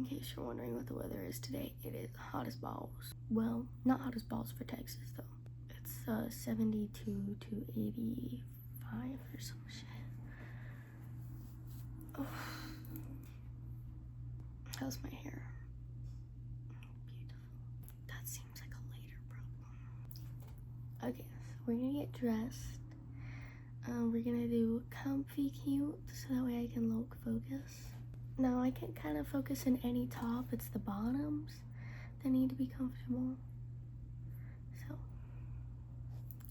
In case you're wondering what the weather is today, it is hot as balls. Well, not hot as balls for Texas though. It's 72 to 85 or some shit. Oh. How's my hair? Beautiful. That seems like a later problem. Okay, so we're gonna get dressed. We're gonna do comfy cute so that way I can look focus. Now I can kind of focus in any top, it's the bottoms that need to be comfortable. So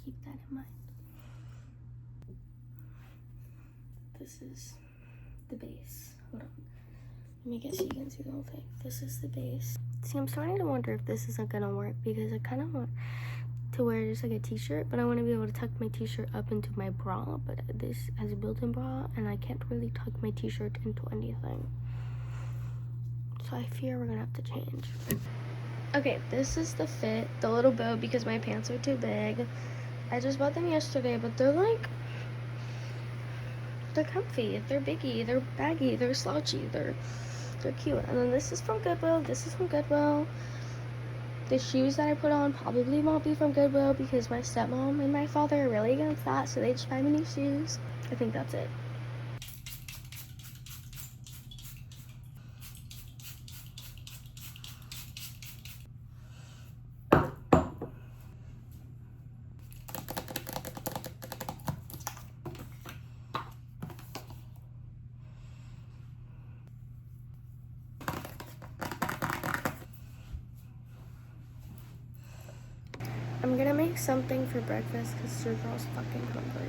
keep that in mind. This is the base. Hold on. Let me get so you can see the whole thing. This is the base. See, I'm starting to wonder if this isn't gonna work because I kind of want to wear just like a t-shirt, but I want to be able to tuck my t-shirt up into my bra, but this has a built-in bra and I can't really tuck my t-shirt into anything. So I fear we're gonna have to change. Okay, this is the fit, the little bow because my pants are too big. I just bought them yesterday, but they're comfy, they're biggy, they're baggy, they're slouchy, they're cute. And then this is from Goodwill, this is from Goodwill. The shoes that I put on probably won't be from Goodwill because my stepmom and my father are really against that, so they just buy me new shoes. I think that's it. I'm gonna make something for breakfast because your girl's fucking hungry.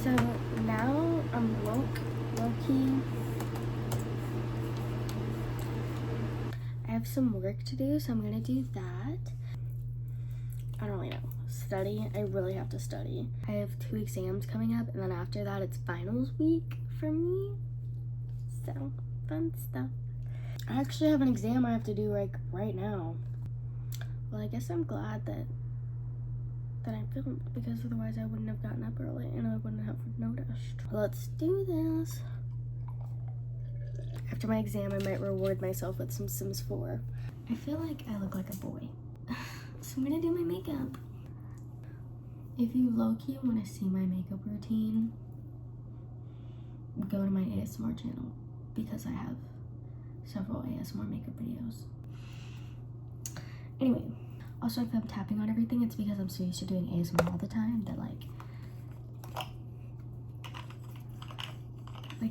So now I'm low-key. I have some work to do, so I'm gonna do that. I don't really know. Study. I really have to study. I have 2 exams coming up, and then after that it's finals week for me. So, fun stuff. I actually have an exam I have to do like right now. Well, I guess I'm glad that I filmed because otherwise I wouldn't have gotten up early and I wouldn't have noticed. Let's do this. After my exam, I might reward myself with some Sims 4. I feel like I look like a boy. So I'm gonna do my makeup. If you low-key want to see my makeup routine, go to my ASMR channel because I have several ASMR makeup videos. Anyway, also if I'm tapping on everything, it's because I'm so used to doing ASMR all the time that like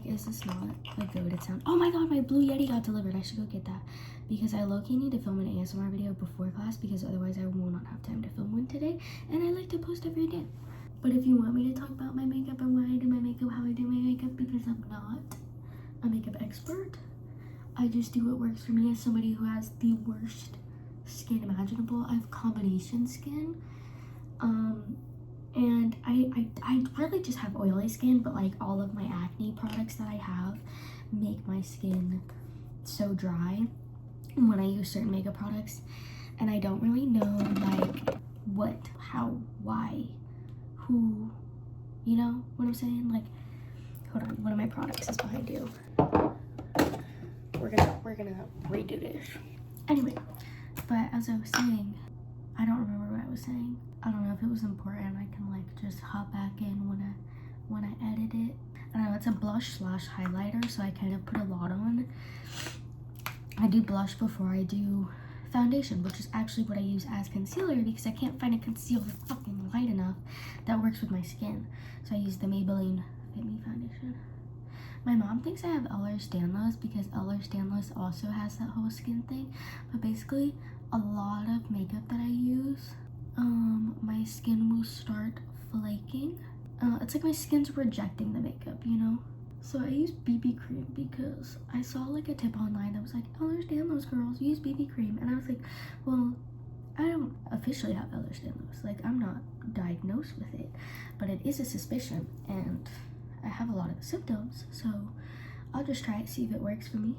is this not a goated sound? Oh my god, my Blue Yeti got delivered. I should go get that because I low-key need to film an ASMR video before class because otherwise I will not have time to film one today, and I like to post every day. But if you want me to talk about my makeup and why I do my makeup, how I do my makeup, because I'm not a makeup expert, I just do what works for me as somebody who has the worst skin imaginable. I have combination skin. And I really just have oily skin, but like all of my acne products that I have make my skin so dry when I use certain makeup products, and I don't really know like what, how, why, who, you know what I'm saying? Like, hold on, one of my products is behind you. We're gonna redo this. Anyway, but as I was saying, I don't remember what I was saying. I don't know if it was important. I can like just hop back in when I edit it. I don't know, it's a blush slash highlighter, so I kind of put a lot on. I do blush before I do foundation, which is actually what I use as concealer because I can't find a concealer fucking light enough that works with my skin. So I use the Maybelline Fit Me foundation. My mom thinks I have Ehlers-Danlos because Ehlers-Danlos also has that whole skin thing, but basically a lot of makeup that I use, my skin will start flaking. It's like my skin's rejecting the makeup, you know? So I use BB cream because I saw like a tip online that was like, Ehlers-Danlos girls use BB cream, and I was like, well, I don't officially have Ehlers-Danlos, like I'm not diagnosed with it, but it is a suspicion and I have a lot of the symptoms, so I'll just try it, see if it works for me,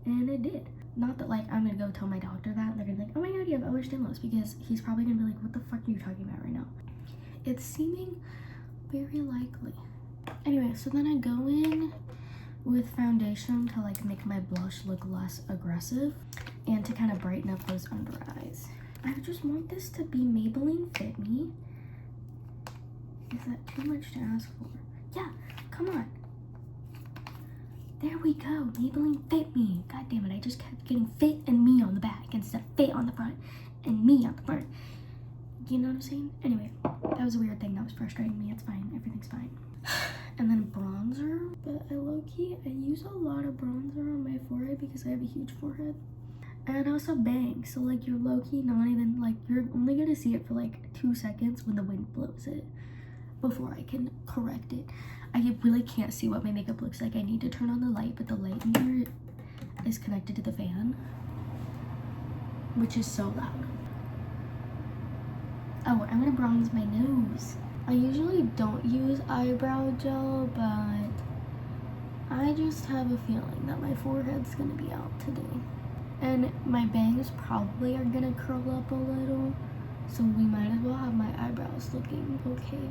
and it did. Not that like I'm gonna go tell my doctor that and they're gonna be like, oh my god, you have Ehlers-Danlos, because he's probably gonna be like, what the fuck are you talking about right now? It's seeming very likely. Anyway, so then I go in with foundation to like make my blush look less aggressive and to kind of brighten up those under eyes. I just want this to be Maybelline Fit Me. Is that too much to ask for? Yeah, come on. There we go, Maybelline Fit Me. God damn it, I just kept getting fit and me on the back instead of fit on the front and me on the front. You know what I'm saying? Anyway, that was a weird thing that was frustrating me. It's fine, everything's fine. And then bronzer, but I low-key, I use a lot of bronzer on my forehead because I have a huge forehead. And also bangs, so like you're low-key not even, like you're only gonna see it for like 2 seconds when the wind blows it before I can correct it. I really can't see what my makeup looks like. I need to turn on the light, but the light in here is connected to the fan, which is so loud. Oh, I'm gonna bronze my nose. I usually don't use eyebrow gel, but I just have a feeling that my forehead's gonna be out today. And my bangs probably are gonna curl up a little, so we might as well have my eyebrows looking okay.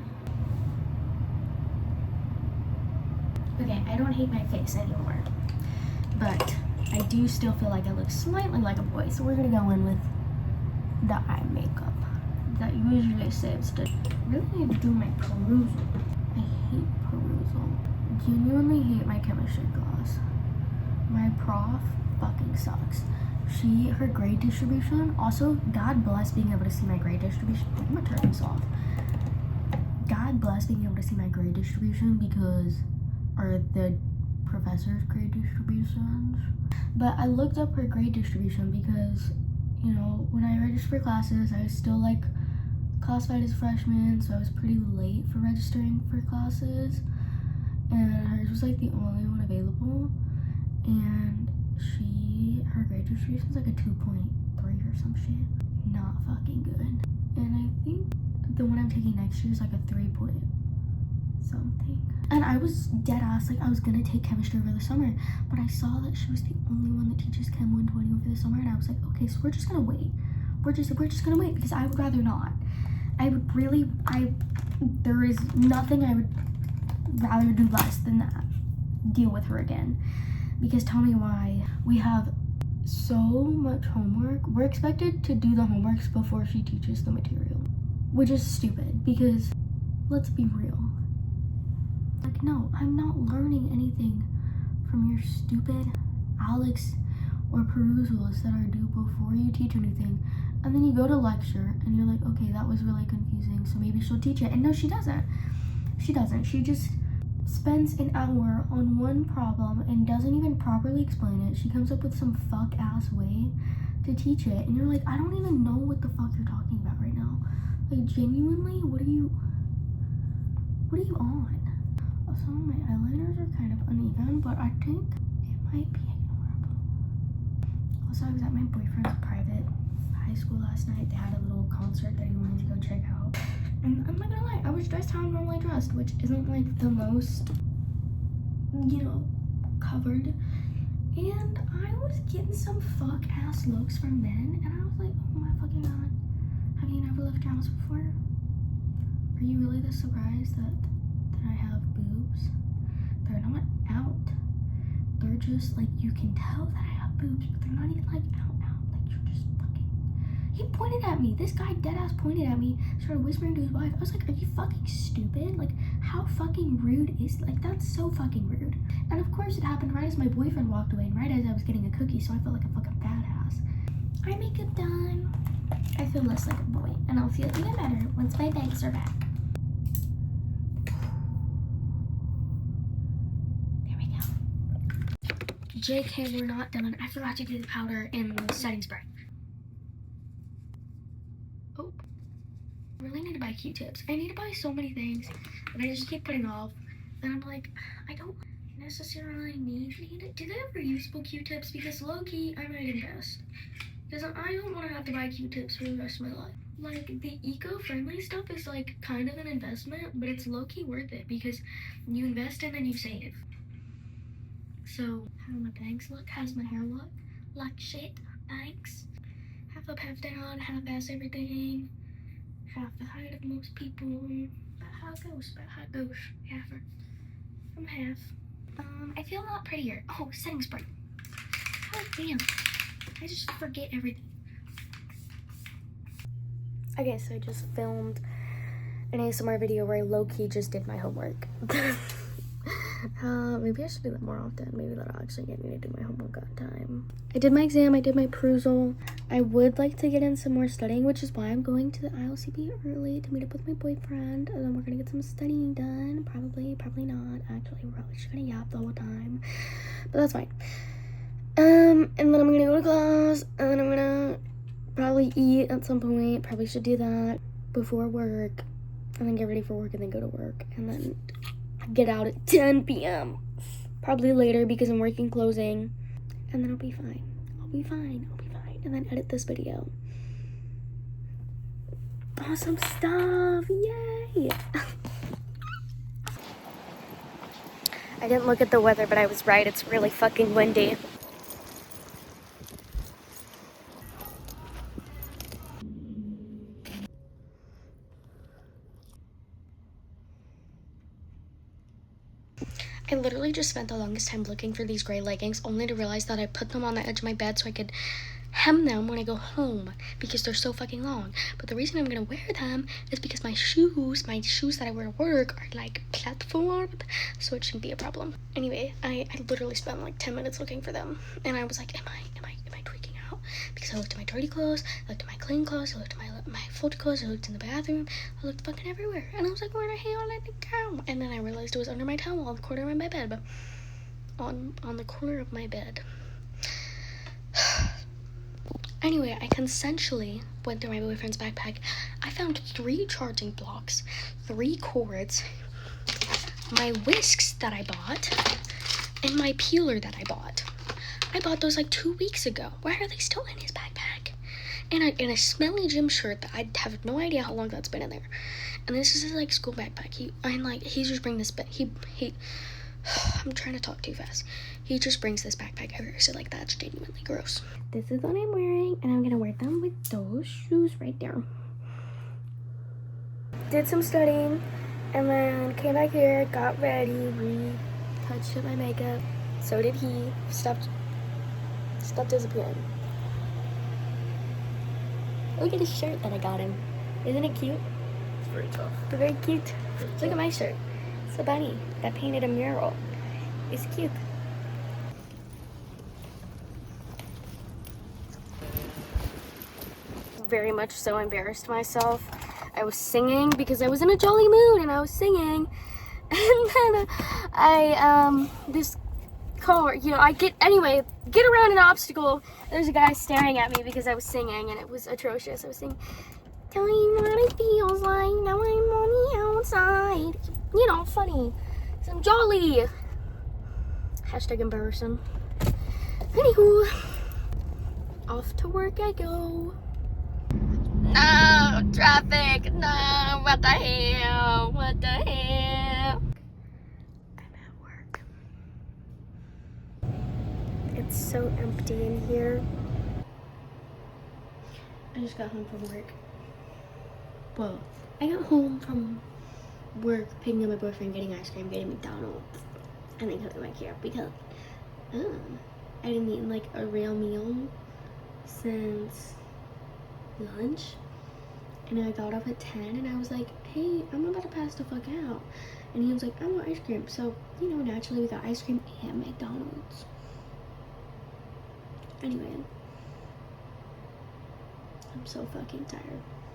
Okay, I don't hate my face anymore, but I do still feel like I look slightly like a boy, so we're gonna go in with the eye makeup that usually saves the... Really need to do my perusal. I hate perusal. Genuinely hate my chemistry class. My prof fucking sucks. Her grade distribution, also, God bless being able to see my grade distribution. I'm gonna turn this off. God bless being able to see my grade distribution because, or the professor's grade distributions. But I looked up her grade distribution because, you know, when I registered for classes, I was still like classified as freshman, so I was pretty late for registering for classes, and hers was like the only one available, and her grade distribution is like a 2.3 or some shit. Not fucking good. And I think the one I'm taking next year is like a 3 point something. And I was dead ass, like I was gonna take chemistry over the summer, but I saw that she was the only one that teaches Chem 120 over the summer, and I was like, okay, so we're just gonna wait. We're just gonna wait because I would rather not. There is nothing I would rather do less than that. Deal with her again. Because tell me why. We have so much homework. We're expected to do the homeworks before she teaches the material, which is stupid because let's be real. Like, no, I'm not learning anything from your stupid Alex or perusals that are due before you teach anything. And then you go to lecture and you're like, okay, that was really confusing, so maybe she'll teach it. And no, she doesn't. She doesn't. She just spends an hour on one problem and doesn't even properly explain it. She comes up with some fuck-ass way to teach it. And you're like, I don't even know what the fuck you're talking about right now. Like, genuinely, what are you on? Some of my eyeliners are kind of uneven, but I think it might be ignorable. Also, I was at my boyfriend's private high school last night. They had a little concert that he wanted to go check out. And I'm not gonna lie, I was dressed how I'm normally dressed, which isn't like the most, you know, covered. And I was getting some fuck ass looks from men, and I was like, oh my fucking god, have you never left your house before? Are you really this surprised that I have boobs? They're not out. They're just like, you can tell that I have boobs, but they're not even like out. Like, you're just fucking. He pointed at me. This guy dead ass pointed at me, started whispering to his wife. I was like, are you fucking stupid? Like, how fucking rude is, like, that's so fucking rude. And of course it happened right as my boyfriend walked away and right as I was getting a cookie, so I felt like a fucking badass. Eye makeup done. I feel less like a boy, and I'll feel even better once my bangs are back. There we go. JK, we're not done. I forgot to do the powder and the setting spray. Oh. I really need to buy Q-tips. I need to buy so many things, and I just keep putting off. And I'm like, I don't necessarily need it. Do they have reusable Q-tips? Because low-key, I might invest. Because I don't want to have to buy Q-tips for the rest of my life. Like, the eco-friendly stuff is like kind of an investment, but it's low-key worth it because you invest and then you save. So, how do my bangs look? How's my hair look? Like shit, thanks. Half up, half down, half-ass everything. Half the height of most people. About how it goes, half. I'm half. I feel a lot prettier. Oh, setting spray. God damn. I just forget everything. Okay, so I just filmed an ASMR video where I low-key just did my homework. Maybe I should do that more often. Maybe that'll actually get me to do my homework on time. I did my exam, I did my perusal. I would like to get in some more studying, which is why I'm going to the ILCB early to meet up with my boyfriend. And then we're gonna get some studying done. Probably not. Actually, we're probably just gonna yap the whole time. But that's fine. And then I'm gonna go to class, and then I'm gonna probably eat at some point. Probably should do that before work, and then get ready for work, and then go to work, and then get out at 10 p.m. Probably later because I'm working closing, and then I'll be fine. I'll be fine. And then edit this video. Awesome stuff! Yay! I didn't look at the weather, but I was right. It's really fucking windy. I literally just spent the longest time looking for these gray leggings, only to realize that I put them on the edge of my bed so I could hem them when I go home because they're so fucking long. But the reason I'm gonna wear them is because my shoes that I wear to work are like platformed, so it shouldn't be a problem. Anyway, I literally spent like 10 minutes looking for them, and I was like, am I tweaking out? Because I looked at my dirty clothes, I looked at my clean clothes, I looked at my folded clothes, I looked in the bathroom, I looked fucking everywhere, and I was like, where the hell did it go? And then I realized it was under my towel on the corner of my bed, on the corner of my bed. Anyway, I consensually went through my boyfriend's backpack. I found 3 charging blocks, 3 cords, my whisks that I bought, and my peeler that I bought. I bought those like 2 weeks ago. Why are they still in his backpack? And a smelly gym shirt that I have no idea how long that's been in there. And this is his like school backpack. He's just bringing this I'm trying to talk too fast. He just brings this backpack everywhere, so like that's genuinely gross. This is what I'm wearing, and I'm gonna wear them with those shoes right there. Did some studying, and then came back here, got ready, retouched up my makeup. So did he. Stopped disappearing. Look at his shirt that I got him. Isn't it cute? It's very tough. It's very cute. Look at my shirt. It's a bunny that painted a mural. It's cute. Very much so embarrassed myself. I was singing because I was in a jolly mood and I was singing. And then this car, I get around an obstacle. There's a guy staring at me because I was singing and it was atrocious. I was singing, tell me what it feels like, now I'm on the outside. Funny. So I'm jolly. Hashtag embarrassing. Anywho. Off to work I go. No, traffic, no, what the hell, what the hell. I'm at work. It's so empty in here. I just got home from work. Well, I got home from work, picking up my boyfriend, getting ice cream, getting McDonald's, and then cooking my kid because I didn't eat like a real meal since lunch. And I got up at 10 and I was like, hey, I'm about to pass the fuck out. And he was like, I want ice cream. So, you know, naturally we got ice cream and McDonald's. Anyway, I'm so fucking tired.